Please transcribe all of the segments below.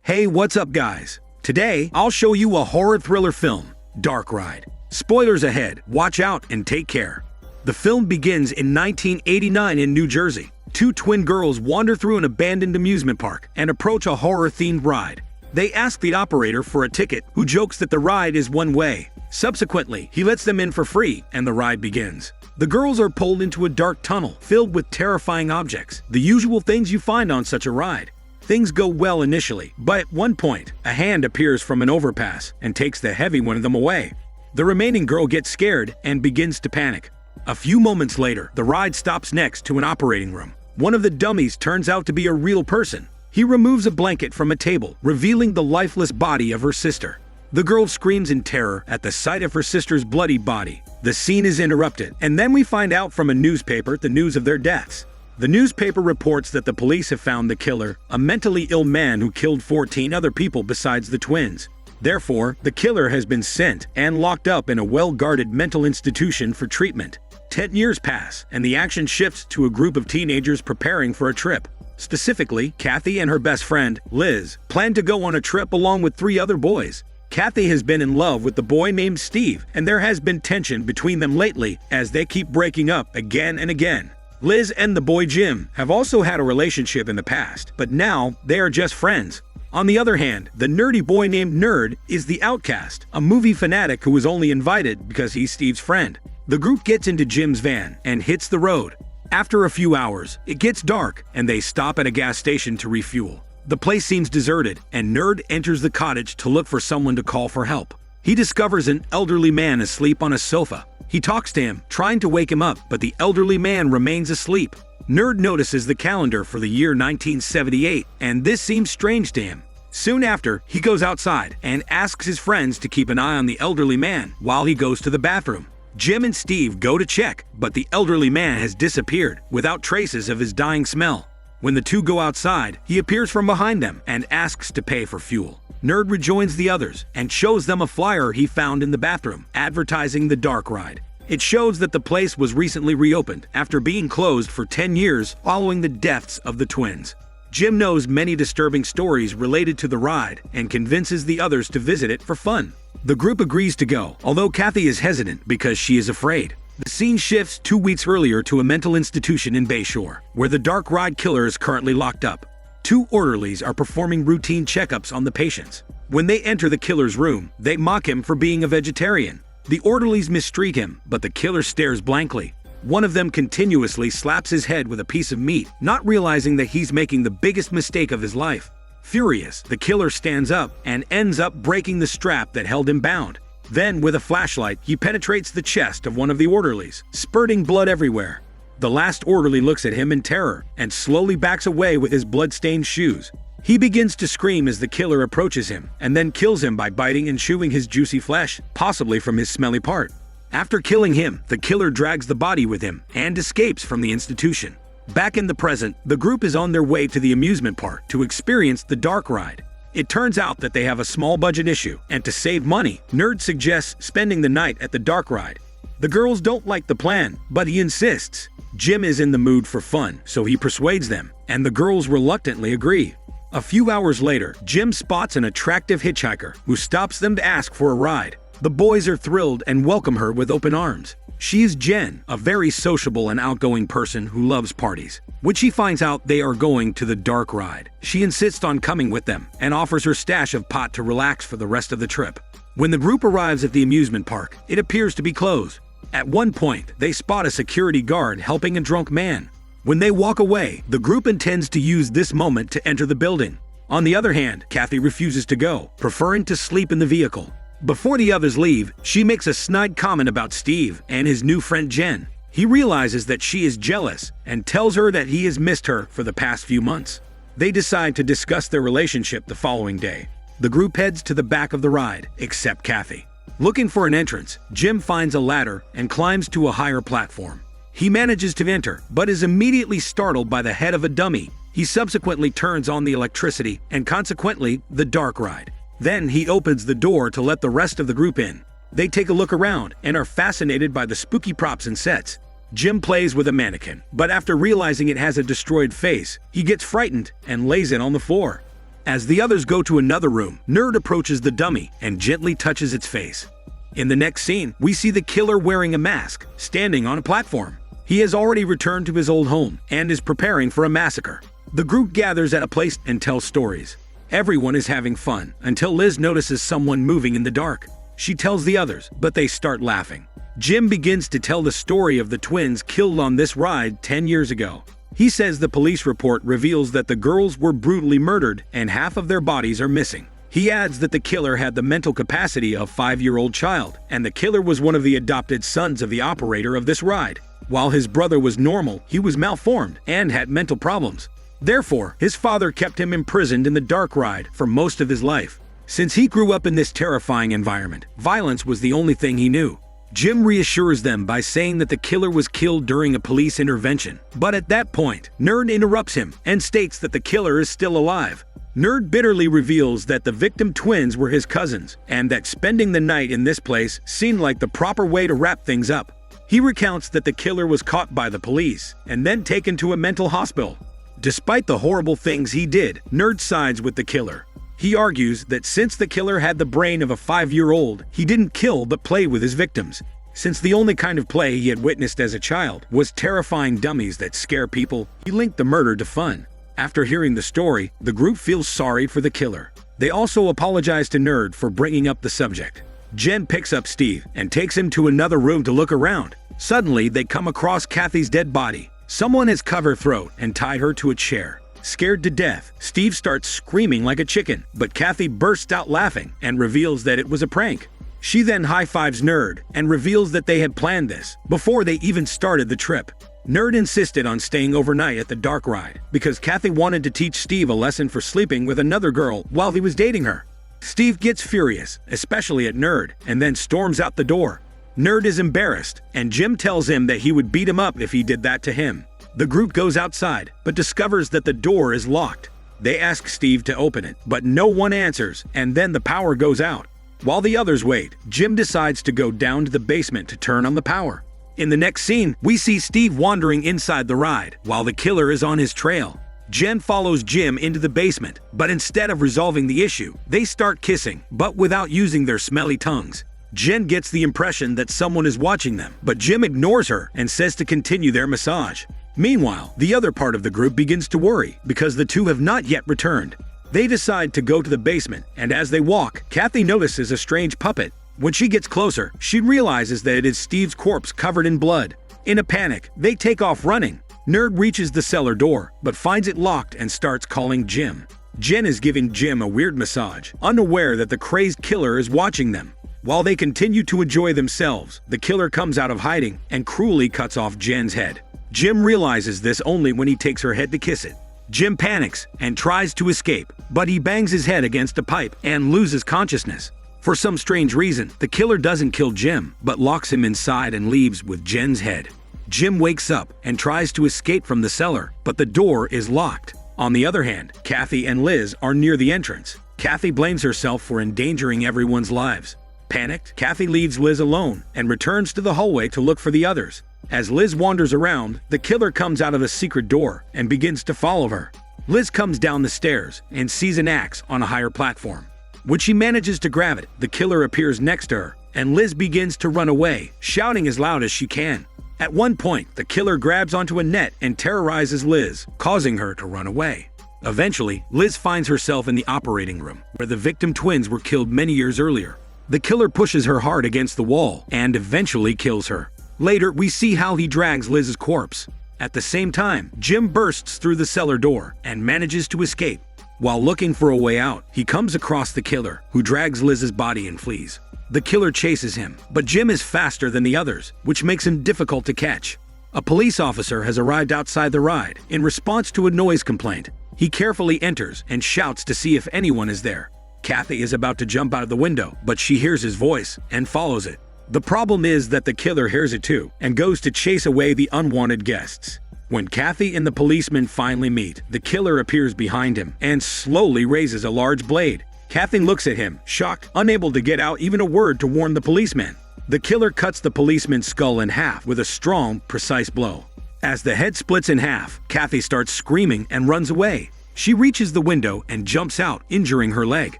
Hey, what's up guys? Today, I'll show you a horror thriller film, Dark Ride. Spoilers ahead, watch out and take care. The film begins in 1989 in New Jersey. Two twin girls wander through an abandoned amusement park and approach a horror-themed ride. They ask the operator for a ticket, who jokes that the ride is one way. Subsequently, he lets them in for free and the ride begins. The girls are pulled into a dark tunnel filled with terrifying objects, the usual things you find on such a ride. Things go well initially, but at one point, a hand appears from an overpass and takes the heavy one of them away. The remaining girl gets scared and begins to panic. A few moments later, the ride stops next to an operating room. One of the dummies turns out to be a real person. He removes a blanket from a table, revealing the lifeless body of her sister. The girl screams in terror at the sight of her sister's bloody body. The scene is interrupted, and then we find out from a newspaper the news of their deaths. The newspaper reports that the police have found the killer, a mentally ill man who killed 14 other people besides the twins. Therefore, the killer has been sent and locked up in a well-guarded mental institution for treatment. 10 years pass, and the action shifts to a group of teenagers preparing for a trip. Specifically, Kathy and her best friend, Liz, plan to go on a trip along with 3 other boys. Kathy has been in love with the boy named Steve, and there has been tension between them lately as they keep breaking up again and again. Liz and the boy Jim have also had a relationship in the past, but now they are just friends. On the other hand, the nerdy boy named Nerd is the outcast, a movie fanatic who was only invited because he's Steve's friend. The group gets into Jim's van and hits the road. After a few hours, it gets dark and they stop at a gas station to refuel. The place seems deserted, and Nerd enters the cottage to look for someone to call for help. He discovers an elderly man asleep on a sofa. He talks to him, trying to wake him up, but the elderly man remains asleep. Nerd notices the calendar for the year 1978, and this seems strange to him. Soon after, he goes outside and asks his friends to keep an eye on the elderly man while he goes to the bathroom. Jim and Steve go to check, but the elderly man has disappeared without traces of his dying smell. When the two go outside, he appears from behind them and asks to pay for fuel. Nerd rejoins the others and shows them a flyer he found in the bathroom, advertising the Dark Ride. It shows that the place was recently reopened after being closed for 10 years following the deaths of the twins. Jim knows many disturbing stories related to the ride and convinces the others to visit it for fun. The group agrees to go, although Kathy is hesitant because she is afraid. The scene shifts 2 weeks earlier to a mental institution in Bayshore, where the Dark Ride killer is currently locked up. 2 orderlies are performing routine checkups on the patients. When they enter the killer's room, they mock him for being a vegetarian. The orderlies mistreat him, but the killer stares blankly. One of them continuously slaps his head with a piece of meat, not realizing that he's making the biggest mistake of his life. Furious, the killer stands up and ends up breaking the strap that held him bound. Then, with a flashlight, he penetrates the chest of one of the orderlies, spurting blood everywhere. The last orderly looks at him in terror and slowly backs away with his blood-stained shoes. He begins to scream as the killer approaches him, and then kills him by biting and chewing his juicy flesh, possibly from his smelly part. After killing him, the killer drags the body with him and escapes from the institution. Back in the present, the group is on their way to the amusement park to experience the Dark Ride. It turns out that they have a small budget issue, and to save money, Nerd suggests spending the night at the Dark Ride. The girls don't like the plan, but he insists. Jim is in the mood for fun, so he persuades them, and the girls reluctantly agree. A few hours later, Jim spots an attractive hitchhiker who stops them to ask for a ride. The boys are thrilled and welcome her with open arms. She is Jen, a very sociable and outgoing person who loves parties. When she finds out they are going to the Dark Ride, she insists on coming with them and offers her stash of pot to relax for the rest of the trip. When the group arrives at the amusement park, it appears to be closed. At one point, they spot a security guard helping a drunk man. When they walk away, the group intends to use this moment to enter the building. On the other hand, Kathy refuses to go, preferring to sleep in the vehicle. Before the others leave, she makes a snide comment about Steve and his new friend Jen. He realizes that she is jealous and tells her that he has missed her for the past few months. They decide to discuss their relationship the following day. The group heads to the back of the ride, except Kathy. Looking for an entrance, Jim finds a ladder and climbs to a higher platform. He manages to enter, but is immediately startled by the head of a dummy. He subsequently turns on the electricity and consequently the Dark Ride. Then he opens the door to let the rest of the group in. They take a look around and are fascinated by the spooky props and sets. Jim plays with a mannequin, but after realizing it has a destroyed face, he gets frightened and lays it on the floor. As the others go to another room, Nerd approaches the dummy and gently touches its face. In the next scene, we see the killer wearing a mask, standing on a platform. He has already returned to his old home and is preparing for a massacre. The group gathers at a place and tells stories. Everyone is having fun until Liz notices someone moving in the dark. She tells the others, but they start laughing. Jim begins to tell the story of the twins killed on this ride 10 years ago. He says the police report reveals that the girls were brutally murdered and half of their bodies are missing. He adds that the killer had the mental capacity of a 5-year-old child, and the killer was one of the adopted sons of the operator of this ride. While his brother was normal, he was malformed and had mental problems. Therefore, his father kept him imprisoned in the dark ride for most of his life. Since he grew up in this terrifying environment, violence was the only thing he knew. Jim reassures them by saying that the killer was killed during a police intervention. But at that point, Nerd interrupts him and states that the killer is still alive. Nerd bitterly reveals that the victim twins were his cousins, and that spending the night in this place seemed like the proper way to wrap things up. He recounts that the killer was caught by the police and then taken to a mental hospital. Despite the horrible things he did, Nerd sides with the killer. He argues that since the killer had the brain of a 5-year-old, he didn't kill but play with his victims. Since the only kind of play he had witnessed as a child was terrifying dummies that scare people, he linked the murder to fun. After hearing the story, the group feels sorry for the killer. They also apologize to Nerd for bringing up the subject. Jen picks up Steve and takes him to another room to look around. Suddenly, they come across Kathy's dead body. Someone has cut her throat and tied her to a chair. Scared to death, Steve starts screaming like a chicken, but Kathy bursts out laughing and reveals that it was a prank. She then high-fives Nerd and reveals that they had planned this before they even started the trip. Nerd insisted on staying overnight at the dark ride because Kathy wanted to teach Steve a lesson for sleeping with another girl while he was dating her. Steve gets furious, especially at Nerd, and then storms out the door. Nerd is embarrassed, and Jim tells him that he would beat him up if he did that to him. The group goes outside, but discovers that the door is locked. They ask Steve to open it, but no one answers, and then the power goes out. While the others wait, Jim decides to go down to the basement to turn on the power. In the next scene, we see Steve wandering inside the ride, while the killer is on his trail. Jen follows Jim into the basement, but instead of resolving the issue, they start kissing, but without using their smelly tongues. Jen gets the impression that someone is watching them, but Jim ignores her and says to continue their massage. Meanwhile, the other part of the group begins to worry because the two have not yet returned. They decide to go to the basement, and as they walk, Kathy notices a strange puppet. When she gets closer, she realizes that it is Steve's corpse covered in blood. In a panic, they take off running. Nerd reaches the cellar door, but finds it locked and starts calling Jim. Jen is giving Jim a weird massage, unaware that the crazed killer is watching them. While they continue to enjoy themselves, the killer comes out of hiding and cruelly cuts off Jen's head. Jim realizes this only when he takes her head to kiss it. Jim panics and tries to escape, but he bangs his head against a pipe and loses consciousness. For some strange reason, the killer doesn't kill Jim, but locks him inside and leaves with Jen's head. Jim wakes up and tries to escape from the cellar, but the door is locked. On the other hand, Kathy and Liz are near the entrance. Kathy blames herself for endangering everyone's lives. Panicked, Kathy leaves Liz alone and returns to the hallway to look for the others. As Liz wanders around, the killer comes out of a secret door and begins to follow her. Liz comes down the stairs and sees an axe on a higher platform. When she manages to grab it, the killer appears next to her, and Liz begins to run away, shouting as loud as she can. At one point, the killer grabs onto a net and terrorizes Liz, causing her to run away. Eventually, Liz finds herself in the operating room, where the victim twins were killed many years earlier. The killer pushes her hard against the wall and eventually kills her. Later, we see how he drags Liz's corpse. At the same time, Jim bursts through the cellar door and manages to escape. While looking for a way out, he comes across the killer, who drags Liz's body and flees. The killer chases him, but Jim is faster than the others, which makes him difficult to catch. A police officer has arrived outside the ride in response to a noise complaint. He carefully enters and shouts to see if anyone is there. Kathy is about to jump out of the window, but she hears his voice and follows it. The problem is that the killer hears it too and goes to chase away the unwanted guests. When Kathy and the policeman finally meet, the killer appears behind him and slowly raises a large blade. Kathy looks at him, shocked, unable to get out even a word to warn the policeman. The killer cuts the policeman's skull in half with a strong, precise blow. As the head splits in half, Kathy starts screaming and runs away. She reaches the window and jumps out, injuring her leg.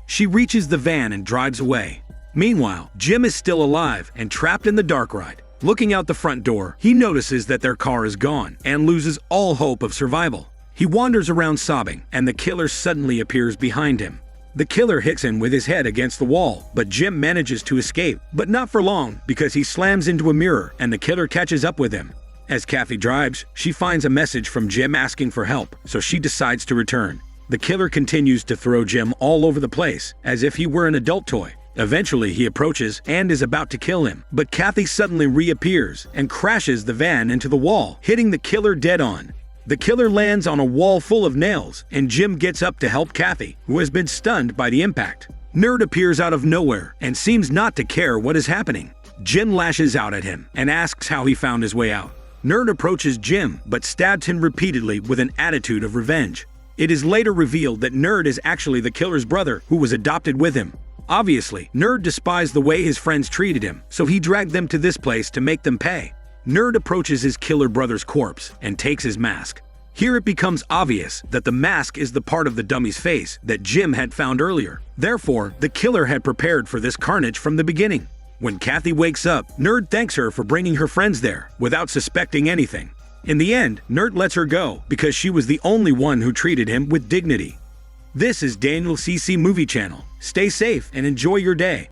She reaches the van and drives away. Meanwhile, Jim is still alive and trapped in the dark ride. Looking out the front door, he notices that their car is gone and loses all hope of survival. He wanders around sobbing, and the killer suddenly appears behind him. The killer hits him with his head against the wall, but Jim manages to escape, but not for long because he slams into a mirror and the killer catches up with him. As Kathy drives, she finds a message from Jim asking for help, so she decides to return. The killer continues to throw Jim all over the place, as if he were an adult toy. Eventually, he approaches and is about to kill him, but Kathy suddenly reappears and crashes the van into the wall, hitting the killer dead on. The killer lands on a wall full of nails, and Jim gets up to help Kathy, who has been stunned by the impact. Nerd appears out of nowhere and seems not to care what is happening. Jim lashes out at him and asks how he found his way out. Nerd approaches Jim, but stabs him repeatedly with an attitude of revenge. It is later revealed that Nerd is actually the killer's brother, who was adopted with him. Obviously, Nerd despised the way his friends treated him, so he dragged them to this place to make them pay. Nerd approaches his killer brother's corpse and takes his mask. Here it becomes obvious that the mask is the part of the dummy's face that Jim had found earlier. Therefore, the killer had prepared for this carnage from the beginning. When Kathy wakes up, Nerd thanks her for bringing her friends there, without suspecting anything. In the end, Nerd lets her go because she was the only one who treated him with dignity. This is Daniel CC Movie Channel. Stay safe and enjoy your day.